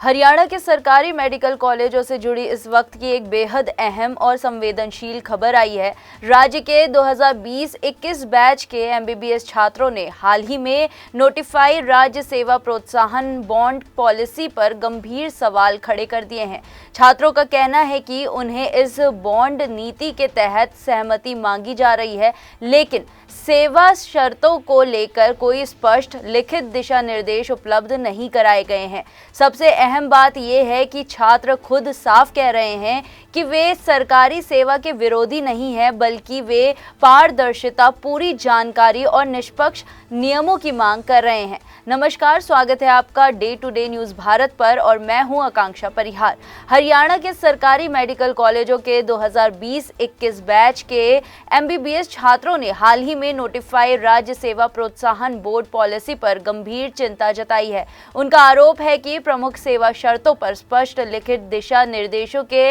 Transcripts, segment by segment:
हरियाणा के सरकारी मेडिकल कॉलेजों से जुड़ी इस वक्त की एक बेहद अहम और संवेदनशील खबर आई है। राज्य के 2020-21 बैच के एमबीबीएस छात्रों ने हाल ही में नोटिफाइड राज्य सेवा प्रोत्साहन बॉन्ड पॉलिसी पर गंभीर सवाल खड़े कर दिए हैं। छात्रों का कहना है कि उन्हें इस बॉन्ड नीति के तहत सहमति मांगी जा रही है, लेकिन सेवा शर्तों को लेकर कोई स्पष्ट लिखित दिशा निर्देश उपलब्ध नहीं कराए गए हैं। सबसे अहम बात यह है कि छात्र खुद साफ कह रहे हैं कि वे सरकारी सेवा के विरोधी नहीं हैं, बल्कि वे पारदर्शिता, पूरी जानकारी और निष्पक्ष नियमों की मांग कर रहे हैं। नमस्कार, स्वागत है आपका day to day news Bharat पर और मैं हूं आकांक्षा परिहार। हरियाणा के सरकारी मेडिकल कॉलेजों के 2020-21 बैच के एमबीबीएस छात्रों ने हाल ही में नोटिफाइड राज्य सेवा प्रोत्साहन बोर्ड पॉलिसी पर गंभीर चिंता जताई है। उनका आरोप है कि प्रमुख सेवा शर्तों पर स्पष्ट लिखित दिशा निर्देशों के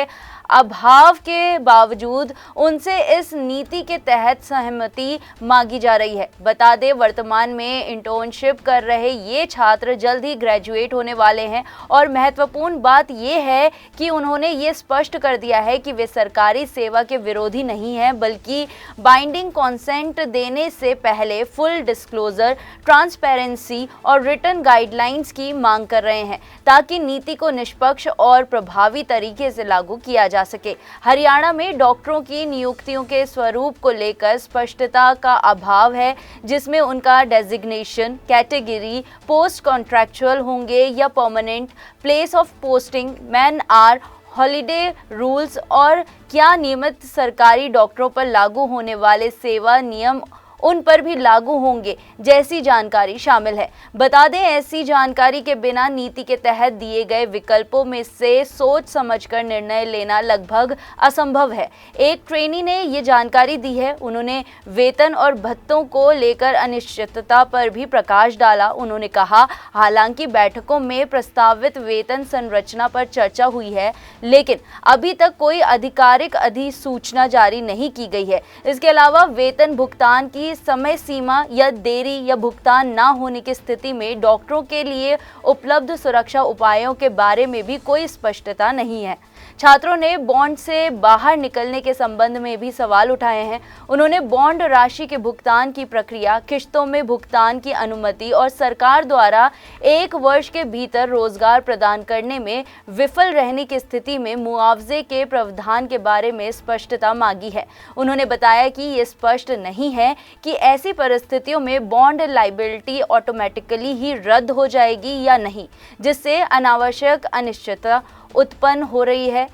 अभाव के बावजूद उनसे इस नीति के तहत सहमति मांगी जा रही है। बता दें, वर्तमान में इंटर्नशिप कर रहे ये छात्र जल्द ही ग्रेजुएट होने वाले हैं और महत्वपूर्ण बात ये है कि उन्होंने ये स्पष्ट कर दिया है कि वे सरकारी सेवा के विरोधी नहीं हैं, बल्कि बाइंडिंग कॉन्सेंट देने से पहले फुल डिस्क्लोजर, ट्रांसपेरेंसी और रिटन गाइडलाइंस की मांग कर रहे हैं, ताकि नीति को निष्पक्ष और प्रभावी तरीके से लागू किया जा सके। हरियाणा में डॉक्टरों की नियुक्तियों के स्वरूप को लेकर स्पष्टता का अभाव है, जिसमें उनका डेजिग्नेशन, कैटेगरी, पोस्ट कॉन्ट्रैक्चुअल होंगे या permanent, place of posting, man hour, holiday rules और क्या नियमित सरकारी डॉक्टरों पर लागू होने वाले सेवा नियम उन पर भी लागू होंगे जैसी जानकारी शामिल है। बता दें, ऐसी जानकारी के बिना नीति के तहत दिए गए विकल्पों में से सोच समझकर निर्णय लेना लगभग असंभव है। एक ट्रेनी ने ये जानकारी दी है। उन्होंने वेतन और भत्तों को लेकर अनिश्चितता पर भी प्रकाश डाला। उन्होंने कहा, हालांकि बैठकों में प्रस्तावित वेतन संरचना पर चर्चा हुई है, लेकिन अभी तक कोई आधिकारिक अधिसूचना जारी नहीं की गई है। इसके अलावा वेतन भुगतान की समय सीमा या देरी या भुगतान ना होने की स्थिति में डॉक्टरों के लिए उपलब्ध सुरक्षा उपायों के बारे में भी कोई स्पष्टता नहीं है। छात्रों ने बॉन्ड से बाहर निकलने के संबंध में भी सवाल उठाए हैं। उन्होंने बॉन्ड राशि के भुगतान की प्रक्रिया, किश्तों में भुगतान की अनुमति और सरकार द्वारा 1 वर्ष के भीतर रोजगार प्रदान करने में विफल रहने की स्थिति में मुआवजे के प्रावधान के बारे में स्पष्टता मांगी है। उन्होंने बताया कि ये स्पष्ट नहीं है कि ऐसी परिस्थितियों में बॉन्ड लायबिलिटी ऑटोमेटिकली ही रद्द हो जाएगी या नहीं, जिससे अनावश्यक अनिश्चितता उत्पन्न हो रही है।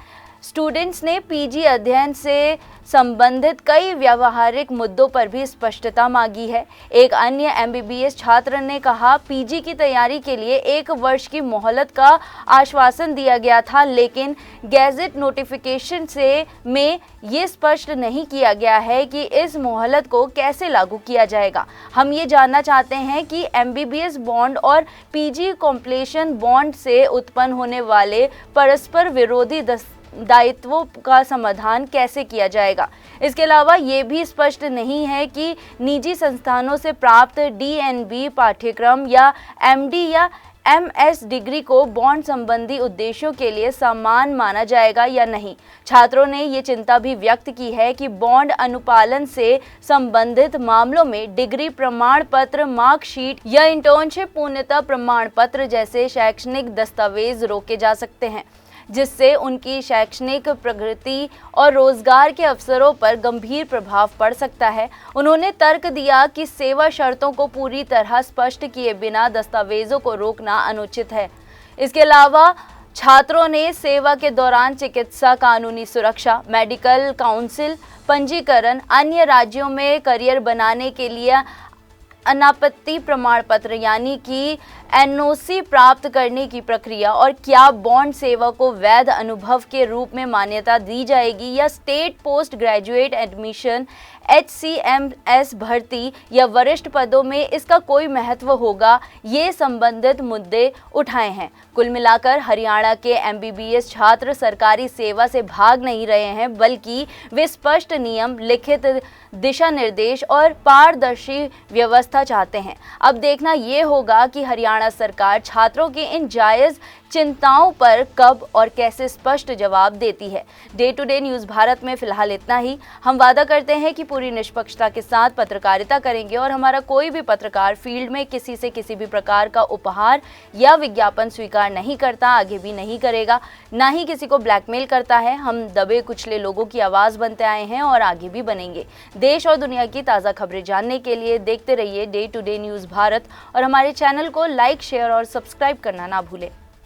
स्टूडेंट्स ने पीजी अध्ययन से संबंधित कई व्यावहारिक मुद्दों पर भी स्पष्टता मांगी है। एक अन्य एमबीबीएस छात्र ने कहा, पीजी की तैयारी के लिए 1 वर्ष की मोहलत का आश्वासन दिया गया था, लेकिन गैजेट नोटिफिकेशन में ये स्पष्ट नहीं किया गया है कि इस मोहलत को कैसे लागू किया जाएगा। हम ये जानना चाहते हैं कि एमबीबीएस बॉन्ड और पीजी कॉम्प्लीशन बॉन्ड से उत्पन्न होने वाले परस्पर विरोधी दायित्वों का समाधान कैसे किया जाएगा। इसके अलावा ये भी स्पष्ट नहीं है कि निजी संस्थानों से प्राप्त डीएनबी पाठ्यक्रम या एमडी या एमएस डिग्री को बॉन्ड संबंधी उद्देश्यों के लिए समान माना जाएगा या नहीं। छात्रों ने ये चिंता भी व्यक्त की है कि बॉन्ड अनुपालन से संबंधित मामलों में डिग्री प्रमाण पत्र, मार्कशीट या इंटर्नशिप पूर्णता प्रमाण पत्र जैसे शैक्षणिक दस्तावेज रोके जा सकते हैं, जिससे उनकी शैक्षणिक प्रगति और रोजगार के अवसरों पर गंभीर प्रभाव पड़ सकता है। उन्होंने तर्क दिया कि सेवा शर्तों को पूरी तरह स्पष्ट किए बिना दस्तावेजों को रोकना अनुचित है। इसके अलावा छात्रों ने सेवा के दौरान चिकित्सा कानूनी सुरक्षा, मेडिकल काउंसिल, पंजीकरण, अन्य राज्यों में करियर बनाने के लिए अनापत्ति प्रमाण पत्र यानी कि एनओसी प्राप्त करने की प्रक्रिया और क्या बॉन्ड सेवा को वैध अनुभव के रूप में मान्यता दी जाएगी या state post graduate admission, HCMS भर्ती या वरिष्ठ पदों में इसका कोई महत्व होगा, ये संबंधित मुद्दे उठाए हैं। कुल मिलाकर हरियाणा के एमबीबीएस छात्र सरकारी सेवा से भाग नहीं रहे हैं, बल्कि वे स्पष्ट नियम, लिखित दिशा निर्देश और पारदर्शी व्यवस्था चाहते हैं। अब देखना ये होगा कि हरियाणा सरकार छात्रों के इन जायज़ चिंताओं पर कब और कैसे स्पष्ट जवाब देती है। Day to day news Bharat में फिलहाल इतना ही। हम वादा करते हैं कि पूरी निष्पक्षता के साथ पत्रकारिता करेंगे और हमारा कोई भी पत्रकार फील्ड में किसी से किसी भी प्रकार का उपहार या विज्ञापन स्वीकार नहीं करता, आगे भी नहीं करेगा, ना ही किसी को ब्लैकमेल करता है। हम दबे कुचले लोगों की आवाज़ बनते आए हैं और आगे भी बनेंगे। देश और दुनिया की ताज़ा खबरें जानने के लिए देखते रहिए day to day news Bharat और हमारे चैनल को लाइक, शेयर और सब्सक्राइब करना ना भूलें।